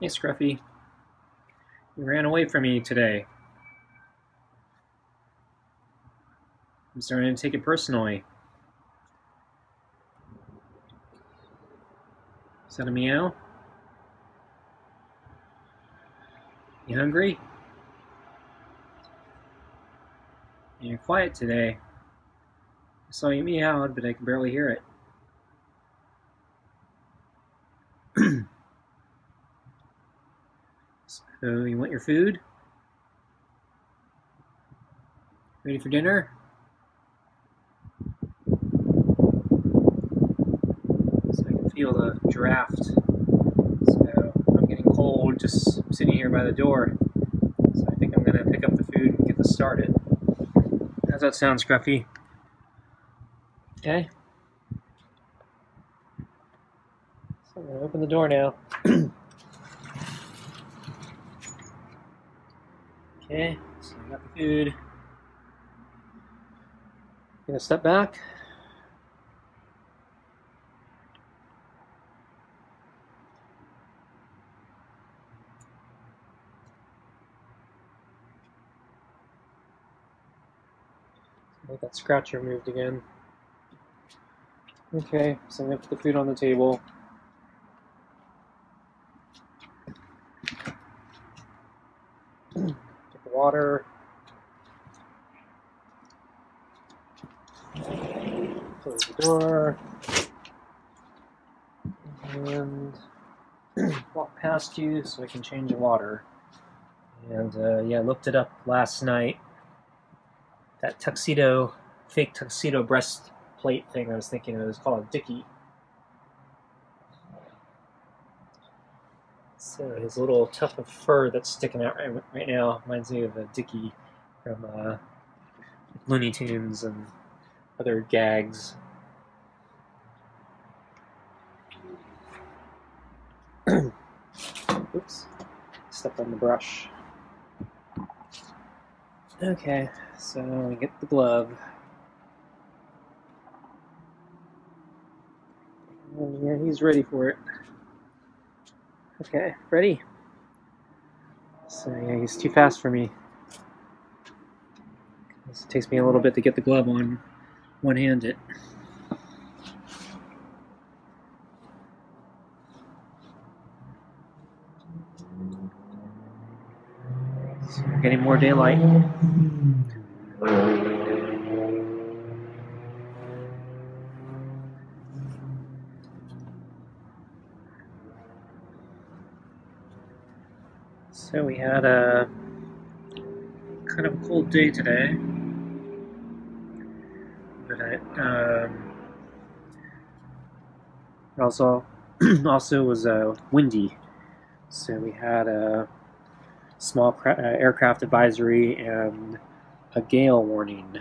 Hey, Scruffy. You ran away from me today. I'm starting to take it personally. Is that a meow? You hungry? You're quiet today. I saw you meowed, but I can barely hear it. So, you want your food? Ready for dinner? So I can feel the draft. So I'm getting cold just sitting here by the door. So I think I'm going to pick up the food and get this started. How's that sound, Scruffy? Okay. So I'm going to open the door now. Okay, so I got the food. Gonna step back. I think that scratcher moved again. Okay, so I'm gonna put the food on the table. Get the water. Close the door. And walk past you so I can change the water. And yeah, I looked it up last night. That tuxedo, fake tuxedo breastplate thing I was thinking it was called a dickie. So his little tuft of fur that's sticking out right now reminds me of a dickie from Looney Tunes and other gags. Oops, stepped on the brush. Okay, so we get the glove. And yeah, he's ready for it. Okay, ready? So yeah, he's too fast for me. It takes me a little bit to get the glove on one-handed. So we're getting more daylight. So we had a kind of a cold day today, but it also was windy. So we had a small aircraft advisory and a gale warning.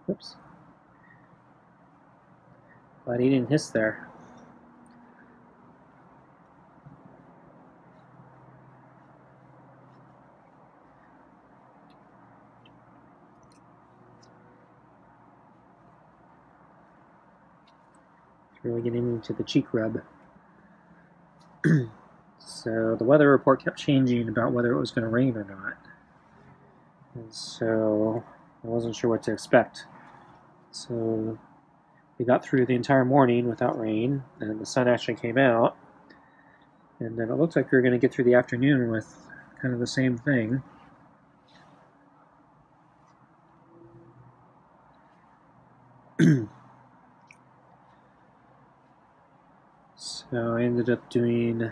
Oops. Glad he didn't hiss there. Really getting into the cheek rub. So the weather report kept changing about whether it was going to rain or not. And so I wasn't sure what to expect. So we got through the entire morning without rain, and the sun actually came out. And then it looks like we were going to get through the afternoon with kind of the same thing. So I ended up doing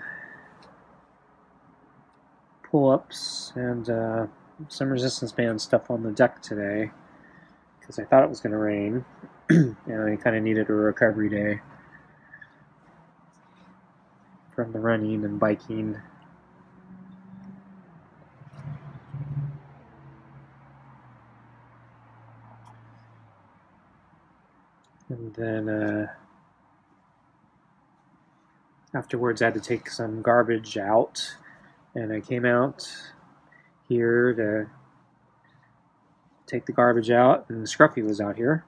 pull-ups and some resistance band stuff on the deck today because I thought it was going to rain and I kind of needed a recovery day from the running and biking. And then afterwards I had to take some garbage out, and I came out here to take the garbage out, and Scruffy was out here.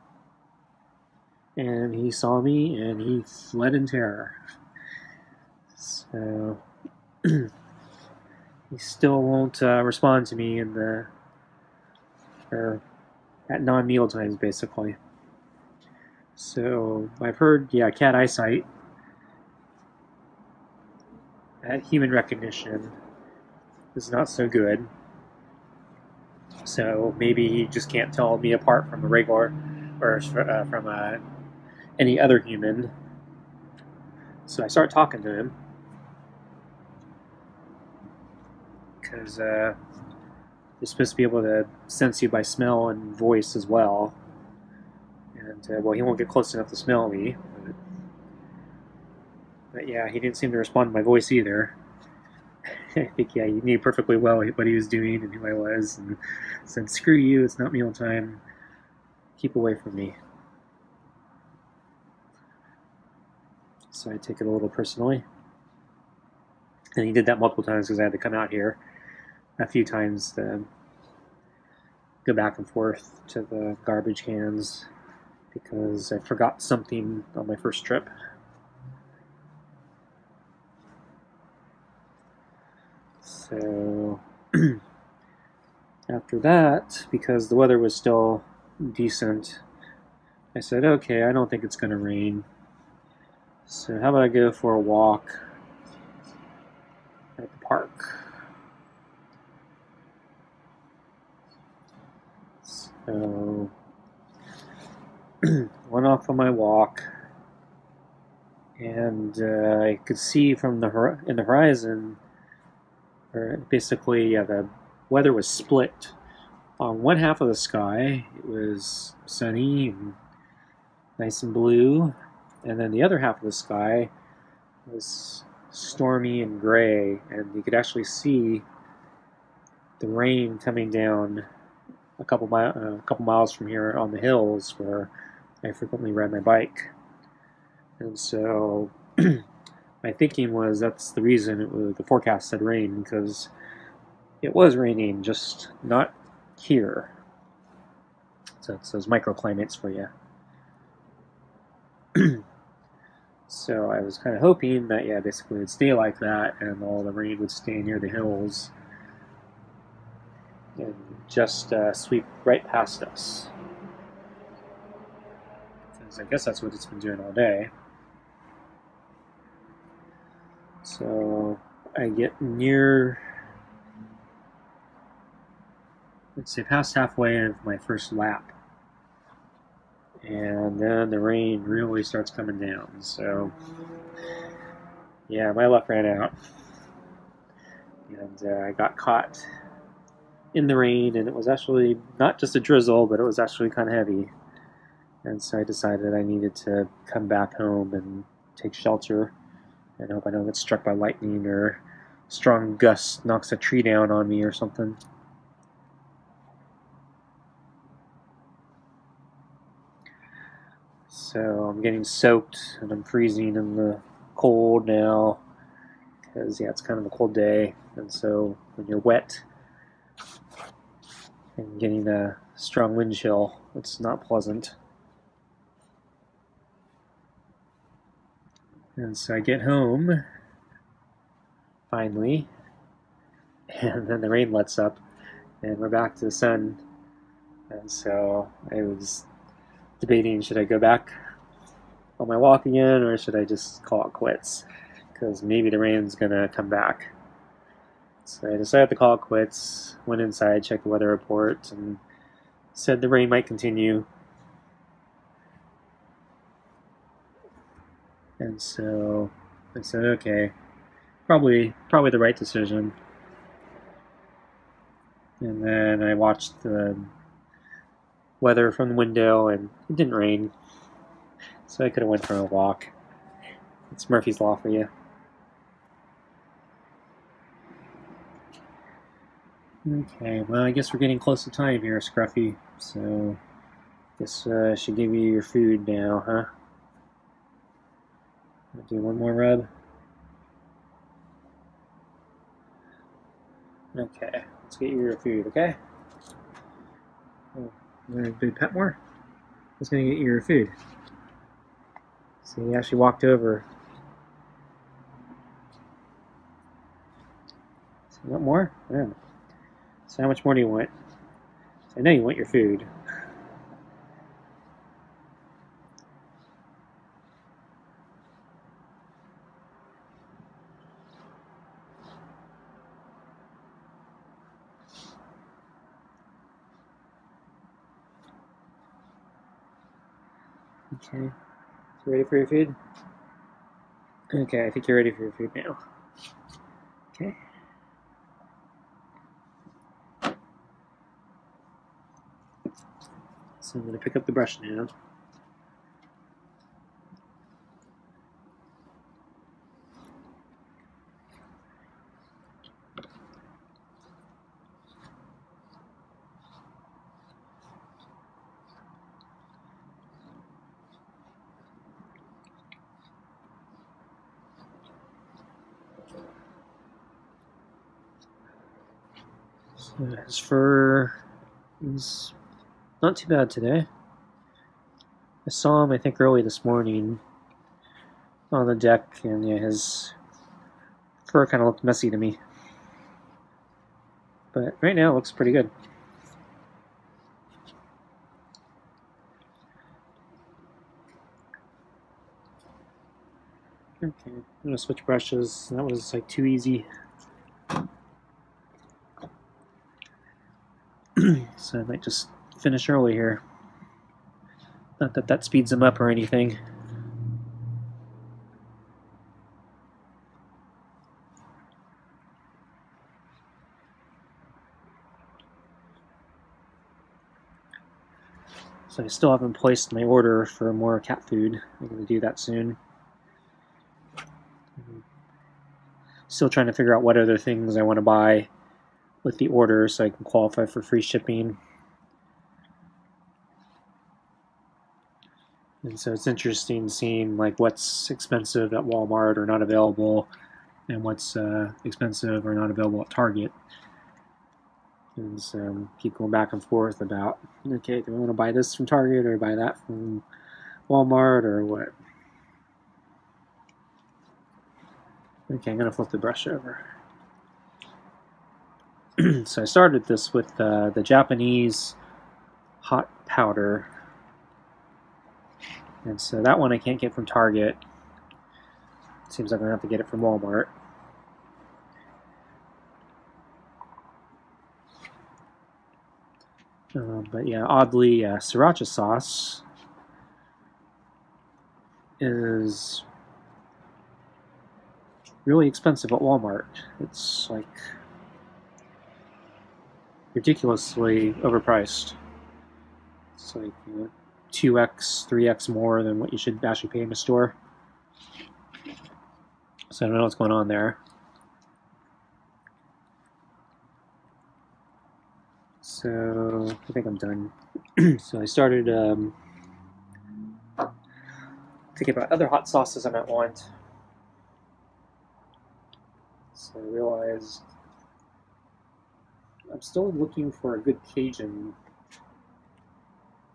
and he saw me and he fled in terror. So he still won't respond to me in the or at non-meal times, basically. So I've heard, yeah, cat eyesight at human recognition is not so good. So maybe he just can't tell me apart from a regular or from any other human. So I start talking to him because they're supposed to be able to sense you by smell and voice as well. And well, he won't get close enough to smell me. But yeah, he didn't seem to respond to my voice either. I think, yeah, he knew perfectly well what he was doing and who I was, and said, "Screw you, it's not mealtime. Keep away from me." So I take it a little personally. And he did that multiple times because I had to come out here a few times to go back and forth to the garbage cans because I forgot something on my first trip. So after that, because the weather was still decent, I said, okay, I don't think it's going to rain. So how about I go for a walk at the park? So went off on my walk, and I could see from in the horizon, or basically, yeah, the weather was split. On one half of the sky, it was sunny and nice and blue, and then the other half of the sky was stormy and gray, and you could actually see the rain coming down a couple miles from here on the hills where I frequently ride my bike. And so my thinking was that's the reason the forecast said rain, because it was raining, just not here. So it's those microclimates for you. So I was kind of hoping that, yeah, basically it'd stay like that and all the rain would stay near the hills and just sweep right past us. Because I guess that's what it's been doing all day. So I get near, let's say, past halfway of my first lap. And then the rain really starts coming down. So, yeah, my luck ran out. And I got caught in the rain, and it was actually not just a drizzle, but it was actually kind of heavy. And so I decided I needed to come back home and take shelter and hope I don't get struck by lightning or strong gust knocks a tree down on me or something. So I'm getting soaked and I'm freezing in the cold now because, yeah, it's kind of a cold day. And so when you're wet and getting a strong wind chill, it's not pleasant. And so I get home, finally, and then the rain lets up and we're back to the sun. And so I was debating, should I go back on my walk again or should I just call it quits? Because maybe the rain's gonna come back. So I decided to call it quits, went inside, checked the weather report, and said the rain might continue. And so I said, okay, probably the right decision. And then I watched the weather from the window, and it didn't rain. So I could have went for a walk. It's Murphy's Law for you. Okay, well, I guess we're getting close to time here, Scruffy. So I guess I should give you your food now, huh? I'll do one more rub. Okay, let's get you your food, okay? Oh, you want to do pet more? Let's gonna get you your food. So he actually walked over. So you want more? Yeah. So how much more do you want? I know you want your food. Okay. You ready for your food? Okay, I think you're ready for your food now. Okay. So I'm going to pick up the brush now. So his fur is not too bad today. I saw him, I think, early this morning on the deck, and yeah, his fur kind of looked messy to me. But right now it looks pretty good. Okay, I'm gonna switch brushes. That was like too easy. So I might just finish early here. Not that that speeds him up or anything. So I still haven't placed my order for more cat food. I'm going to do that soon. Still trying to figure out what other things I want to buy with the order so I can qualify for free shipping. And so it's interesting seeing like what's expensive at Walmart or not available, and what's expensive or not available at Target. And so keep going back and forth about, okay, do I want to buy this from Target or buy that from Walmart or what? Okay, I'm going to flip the brush over. So I started this with the Japanese hot powder. And so that one I can't get from Target. Seems like I'm going to have to get it from Walmart. But yeah, oddly, sriracha sauce is really expensive at Walmart. It's like ridiculously overpriced. It's like 2x, 3x more than what you should actually pay in a store. So I don't know what's going on there. So I think I'm done. So I started thinking about other hot sauces I might want. So I realized I'm still looking for a good Cajun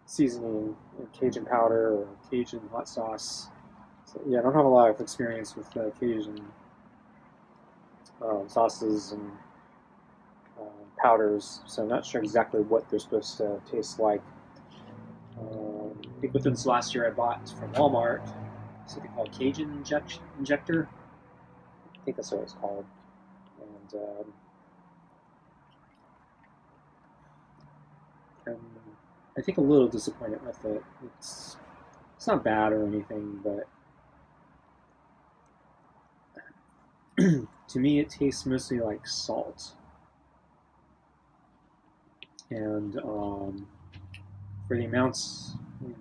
seasoning, Cajun powder or Cajun hot sauce. So yeah, I don't have a lot of experience with Cajun sauces and powders, so I'm not sure exactly what they're supposed to taste like. I think within this last year I bought from Walmart something called Cajun Injector. I think that's what it's called. And I'm, I think a little disappointed with it. It's not bad or anything, but to me it tastes mostly like salt. And for the amounts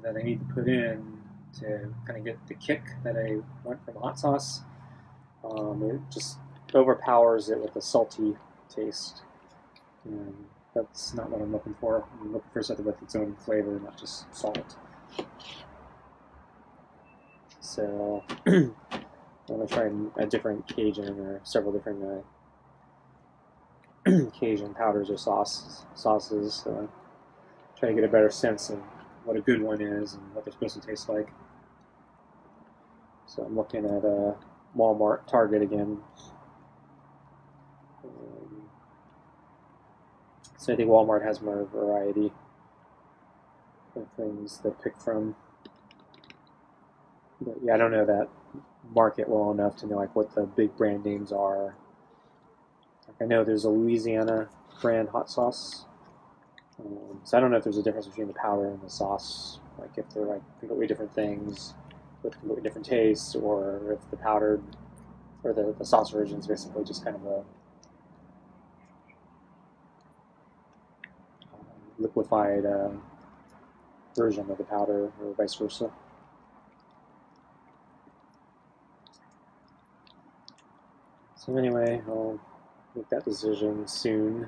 that I need to put in to kind of get the kick that I want from hot sauce, it just overpowers it with a salty taste. And that's not what I'm looking for. I'm looking for something with its own flavor, not just salt. So I'm going to try a different Cajun or several different Cajun powders or sauces. Try to get a better sense of what a good one is and what they're supposed to taste like. So I'm looking at Walmart, Target again. So I think Walmart has more variety of things to pick from. But yeah, I don't know that market well enough to know like what the big brand names are. Like I know there's a Louisiana brand hot sauce. So I don't know if there's a difference between the powder and the sauce. Like if they're like completely different things with completely different tastes, or if the powdered or the sauce version is basically just kind of a liquefied version of the powder, or vice versa. So anyway, I'll make that decision soon.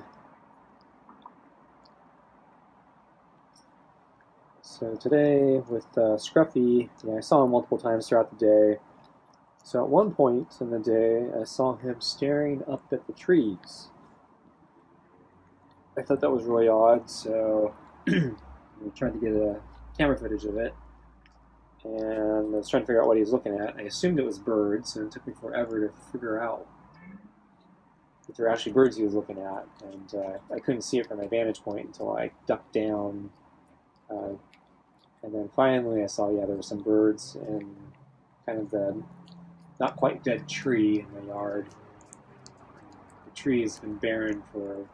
So today with Scruffy, I saw him multiple times throughout the day. So at one point in the day, I saw him staring up at the trees. I thought that was really odd, so I tried to get a camera footage of it. And I was trying to figure out what he was looking at. I assumed it was birds, and it took me forever to figure out if there were actually birds he was looking at. And I couldn't see it from my vantage point until I ducked down. And then finally I saw, yeah, there were some birds in kind of the not quite dead tree in the yard. The tree has been barren for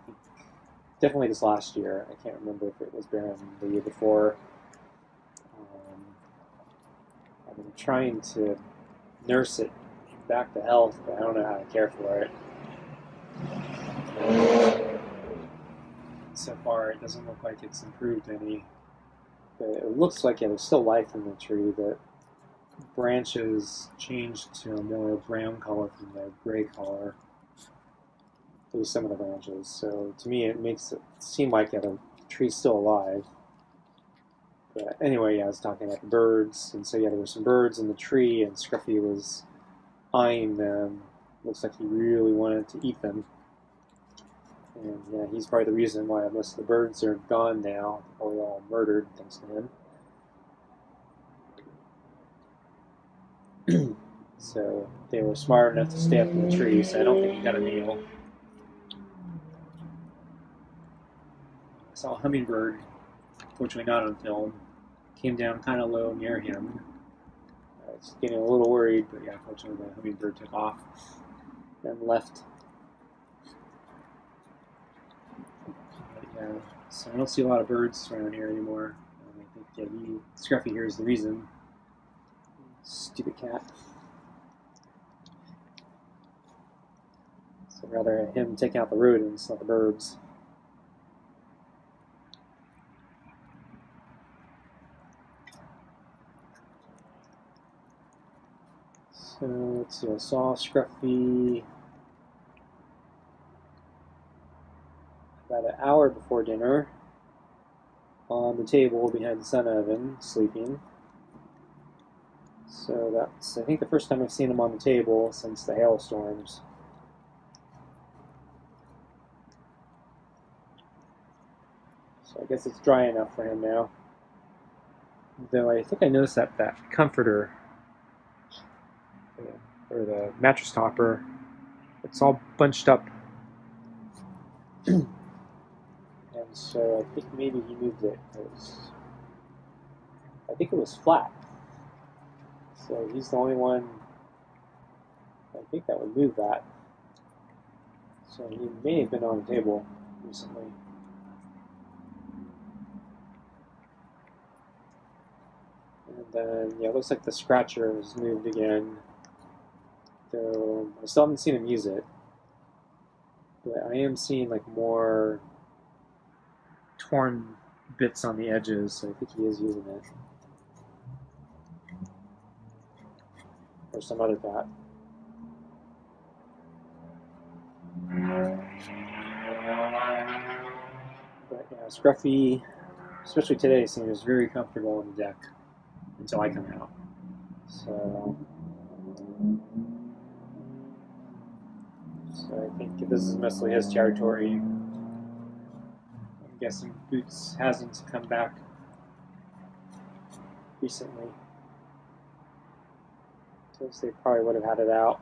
definitely this last year. I can't remember if it was barren the year before. I've been trying to nurse it back to health, but I don't know how to care for it. So far, it doesn't look like it's improved any. But it looks like, yeah, there's still life in the tree. The branches changed to a more brown color from the gray color. At least some of the branches. So to me, it makes it seem like, yeah, the tree's still alive. But anyway, yeah, I was talking about the birds, and so yeah, there were some birds in the tree, and Scruffy was eyeing them. Looks like he really wanted to eat them. And yeah, he's probably the reason why most of the birds are gone now. They're probably all murdered thanks to him. So they were smart enough to stay up in the tree, so I don't think he got a meal. I saw a hummingbird, fortunately not on film, came down kind of low near him. I was getting a little worried, but yeah, fortunately the hummingbird took off and left. But, so I don't see a lot of birds around here anymore. I think Scruffy here is the reason. Stupid cat. So I'd rather him take out the rodents, not the birds. So let's see, I saw Scruffy about an hour before dinner on the table behind the sun oven, sleeping. So that's, I think, the first time I've seen him on the table since the hailstorms. So I guess it's dry enough for him now. Though I think I noticed that comforter, or the mattress topper, it's all bunched up. And so I think maybe he moved it, because I think it was flat. So he's the only one, I think, that would move that. So he may have been on the table recently. And then, yeah, it looks like the scratcher has moved again. Though I still haven't seen him use it. But I am seeing like more torn bits on the edges, so I think he is using it. Or some other cat. But yeah, Scruffy, especially today, seems very comfortable on the deck until I come out. So I think this is mostly his territory. I'm guessing Boots hasn't come back recently. Since they probably would have had it out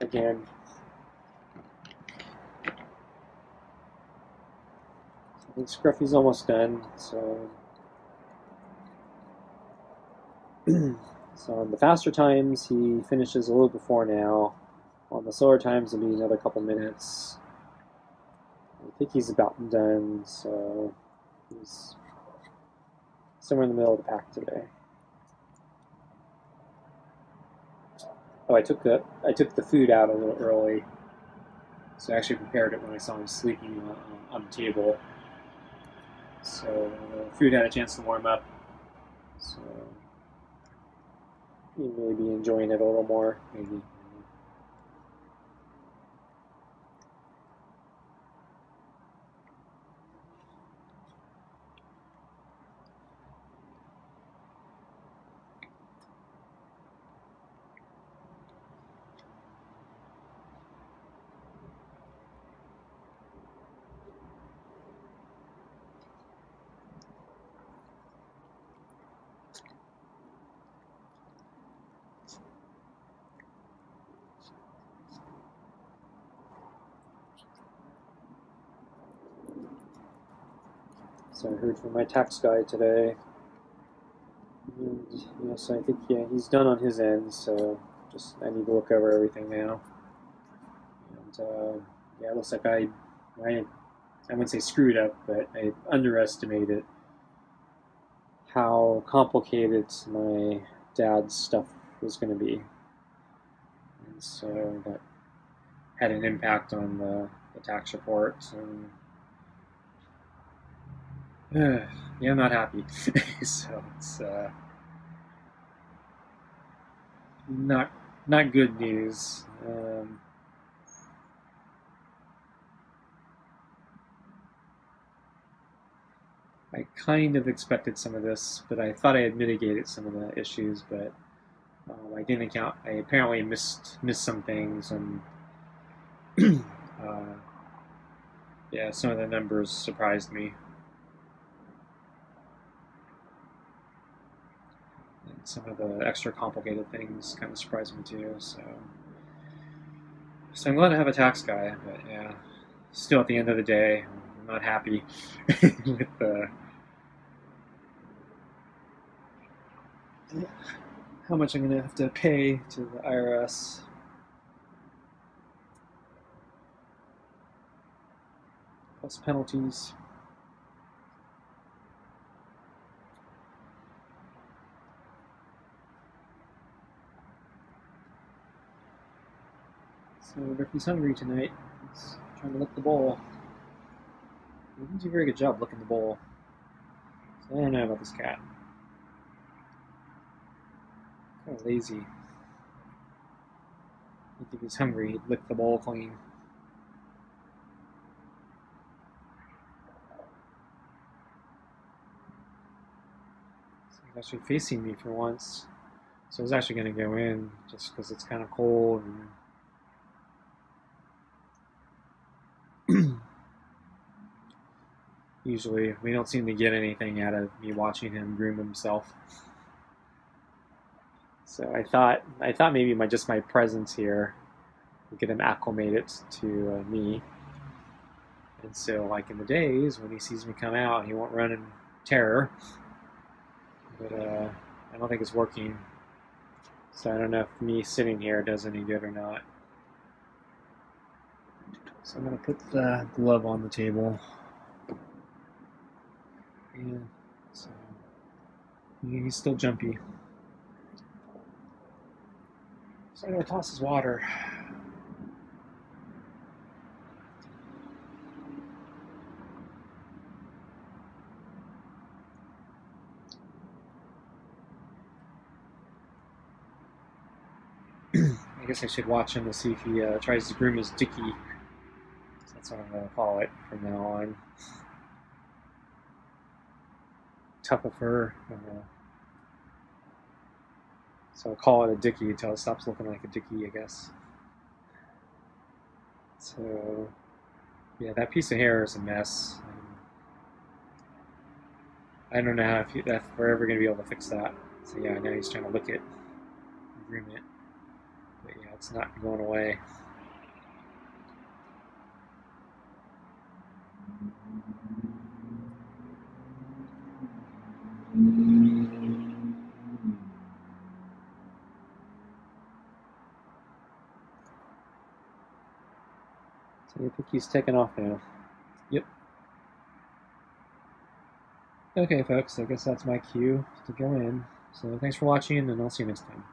again. I think Scruffy's almost done, so so on the faster times he finishes a little before now. On the slower times it'll be another couple minutes. I think he's about done, so he's somewhere in the middle of the pack today. Oh, I took the food out a little early, so I actually prepared it when I saw him sleeping on the table. So the food had a chance to warm up, so he may be enjoying it a little more, maybe. So I heard from my tax guy today. And, yes, I think he's done on his end. So just I need to look over everything now. And yeah, it looks like I wouldn't say screwed up, but I underestimated how complicated my dad's stuff was going to be, and so that had an impact on the tax report. And yeah, I'm not happy. So it's not good news. I kind of expected some of this, but I thought I had mitigated some of the issues, but I didn't account. I apparently missed some things, and yeah, some of the numbers surprised me. And some of the extra complicated things kind of surprised me too. So I'm glad to have a tax guy, but yeah, still at the end of the day, I'm not happy with how much I'm going to have to pay to the IRS. Plus penalties. So Ricky's hungry tonight. He's trying to lick the bowl. He doesn't do a very good job licking the bowl. So I don't know about this cat. Kind of lazy. I think if he's hungry, he'd lick the bowl clean. So he's actually facing me for once. So I was actually going to go in just because it's kind of cold. And usually we don't seem to get anything out of me watching him groom himself. So I thought maybe just my presence here would get him acclimated to me. And so, like in the days when he sees me come out, he won't run in terror. But I don't think it's working. So I don't know if me sitting here does any good or not. So I'm going to put the glove on the table. And so he's still jumpy. So I'm going to toss his water. I guess I should watch him to see if he tries to groom his dicky. So that's what I'm going to call it from now on. Tough of fur. So I'll call it a dicky until it stops looking like a dicky, I guess. So, yeah, that piece of hair is a mess. I don't know if we're ever going to be able to fix that. So yeah, now he's trying to lick it. agreement. But yeah, it's not going away. So I think he's taking off now. Yep. Okay, folks, I guess that's my cue to go in. So thanks for watching, and I'll see you next time.